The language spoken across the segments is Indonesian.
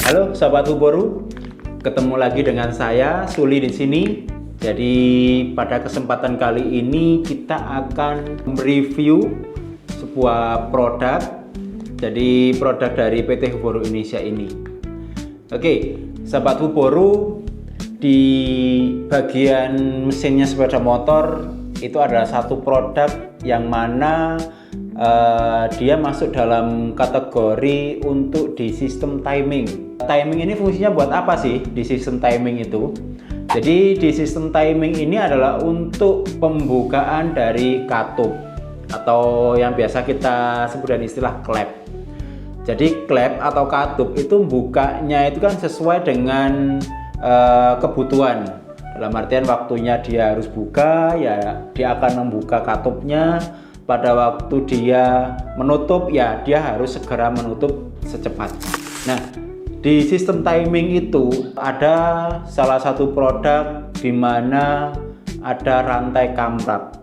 Halo Sobat Fuboru, ketemu lagi dengan saya Suli di sini. Jadi pada kesempatan kali ini kita akan mereview sebuah produk. Jadi produk dari PT Fuboru Indonesia ini. Oke, Sobat Fuboru, di bagian mesinnya sepeda motor itu adalah satu produk yang mana dia masuk dalam kategori untuk di sistem timing. Timing ini fungsinya buat apa sih di sistem timing itu? Jadi di sistem timing ini adalah untuk pembukaan dari katup atau yang biasa kita sebut dengan istilah klep. Jadi klep atau katup itu bukanya itu kan sesuai dengan kebutuhan. Dalam artian waktunya dia harus buka, ya dia akan membuka katupnya. Pada waktu dia menutup, ya dia harus segera menutup secepatnya. Nah, di sistem timing itu ada salah satu produk di mana ada rantai kamrat.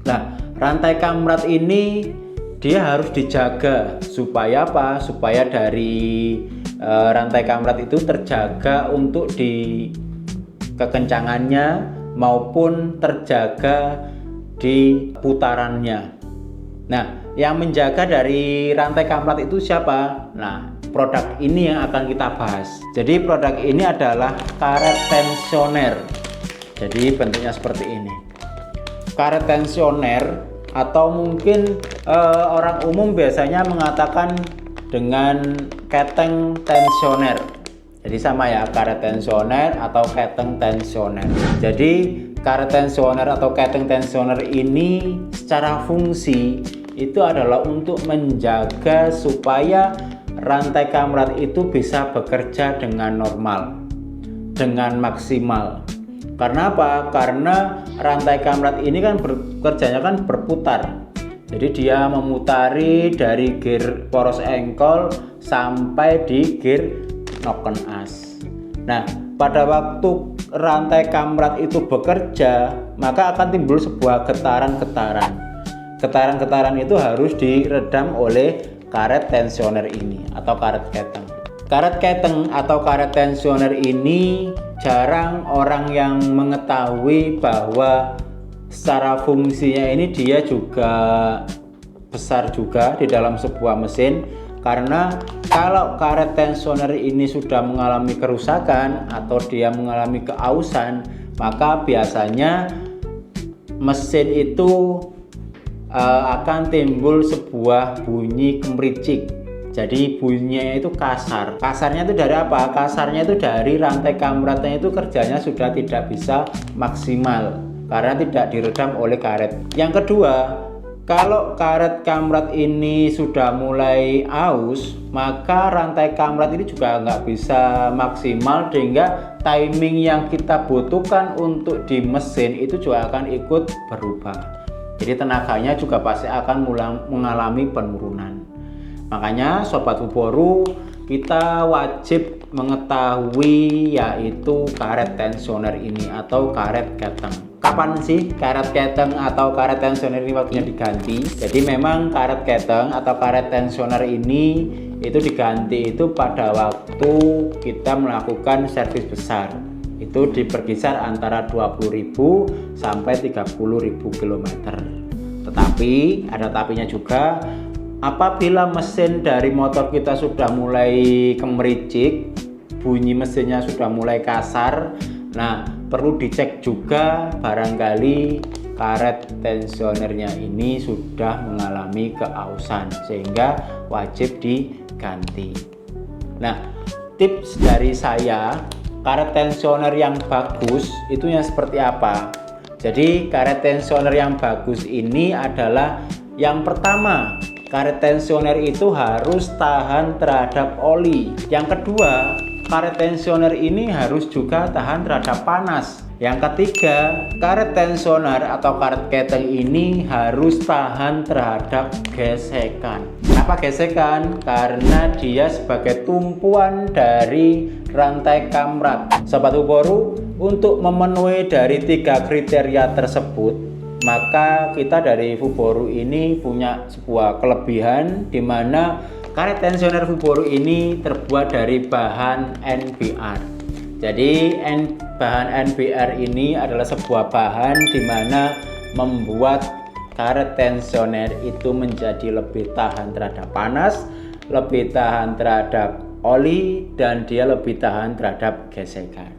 Nah, rantai kamrat ini dia harus dijaga supaya apa? Supaya dari rantai kamrat itu terjaga untuk di kekencangannya maupun terjaga di putarannya. Nah, yang menjaga dari rantai kamrat itu siapa? Nah, produk ini yang akan kita bahas. Jadi produk ini adalah karet tensioner. Jadi bentuknya seperti ini. Karet tensioner atau mungkin orang umum biasanya mengatakan dengan keteng tensioner. Jadi sama ya, karet tensioner atau keteng tensioner. Jadi karet tensioner atau keteng tensioner ini secara fungsi itu adalah untuk menjaga supaya rantai kamrat itu bisa bekerja dengan normal, dengan maksimal. Karena apa? Karena rantai kamrat ini kan bekerjanya kan berputar. Jadi dia memutari dari gear poros engkol sampai di gear noken as. Nah, pada waktu rantai kamrat itu bekerja, maka akan timbul sebuah getaran-getaran. Getaran-getaran itu harus diredam oleh karet tensioner ini atau karet keteng. Karet keteng atau karet tensioner ini jarang orang yang mengetahui bahwa secara fungsinya ini dia juga besar juga di dalam sebuah mesin. Karena kalau karet tensioner ini sudah mengalami kerusakan atau dia mengalami keausan, maka biasanya mesin itu akan timbul sebuah bunyi gemericik. Jadi bunyinya itu kasar. Kasarnya itu dari apa? Kasarnya itu dari rantai kamratnya itu kerjanya sudah tidak bisa maksimal karena tidak diredam oleh karet. Yang kedua, kalau karet kamrat ini sudah mulai aus, maka rantai kamrat ini juga nggak bisa maksimal sehingga timing yang kita butuhkan untuk di mesin itu juga akan ikut berubah. Jadi tenaganya juga pasti akan mengalami penurunan. Makanya Sobat Fuboru, kita wajib mengetahui yaitu karet tensioner ini atau karet keteng. Kapan sih karet keteng atau karet tensioner ini waktunya diganti? Jadi memang karet keteng atau karet tensioner ini itu diganti itu pada waktu kita melakukan servis besar. Itu berkisar antara 20.000 sampai 30.000 km. Tetapi ada tapinya juga, apabila mesin dari motor kita sudah mulai gemericik, bunyi mesinnya sudah mulai kasar, nah perlu dicek juga barangkali karet tensionernya ini sudah mengalami keausan sehingga wajib diganti. Nah, tips dari saya, karet tensioner yang bagus itu yang seperti apa? Jadi karet tensioner yang bagus ini adalah yang pertama, karet tensioner itu harus tahan terhadap oli. Yang kedua, karet tensioner ini harus juga tahan terhadap panas. Yang ketiga, karet tensioner atau karet keteng ini harus tahan terhadap gesekan. Kenapa gesekan? Karena dia sebagai tumpuan dari rantai kamrat. Sobat Fuboru, untuk memenuhi dari 3 kriteria tersebut, maka kita dari Fuboru ini punya sebuah kelebihan di mana karet tensioner Fuboru ini terbuat dari bahan NBR. Jadi bahan NBR ini adalah sebuah bahan di mana membuat karet tensioner itu menjadi lebih tahan terhadap panas, lebih tahan terhadap oli, dan dia lebih tahan terhadap gesekan.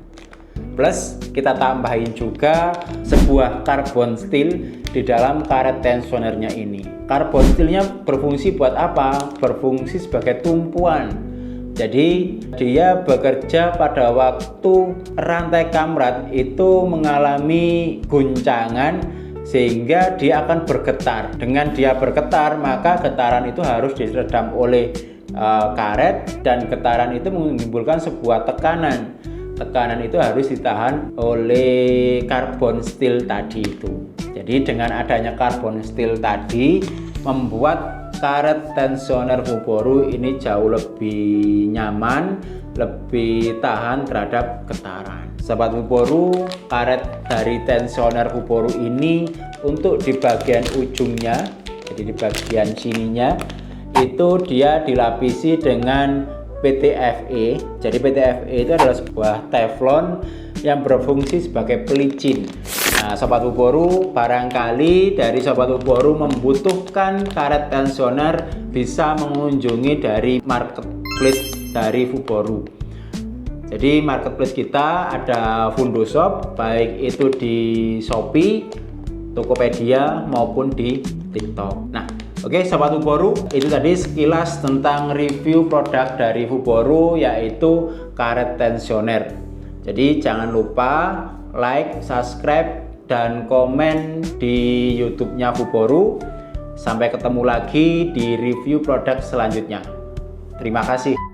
Plus kita tambahin juga sebuah carbon steel di dalam karet tensionernya ini. Carbon steelnya berfungsi buat apa? Berfungsi sebagai tumpuan. Jadi dia bekerja pada waktu rantai kamrat itu mengalami guncangan sehingga dia akan bergetar. Dengan dia bergetar maka getaran itu harus diredam oleh karet, dan getaran itu menimbulkan sebuah tekanan. Tekanan itu harus ditahan oleh carbon steel tadi itu. Jadi dengan adanya carbon steel tadi membuat karet tensioner Fuboru ini jauh lebih nyaman, lebih tahan terhadap getaran. Sobat Fuboru, karet dari tensioner Fuboru ini untuk di bagian ujungnya, jadi di bagian sininya itu dia dilapisi dengan PTFE. Jadi PTFE itu adalah sebuah teflon yang berfungsi sebagai pelicin. Nah, Sobat Fuboru, barangkali dari Sobat Fuboru membutuhkan karet tensioner, bisa mengunjungi dari marketplace dari Fuboru. Jadi marketplace kita ada Fundoshop, baik itu di Shopee, Tokopedia maupun di TikTok. Nah, oke Sobat Fuboru, itu tadi sekilas tentang review produk dari Fuboru, yaitu karet tensioner. Jadi jangan lupa like, subscribe, dan komen di YouTube-nya Fuboru. Sampai ketemu lagi di review produk selanjutnya. Terima kasih.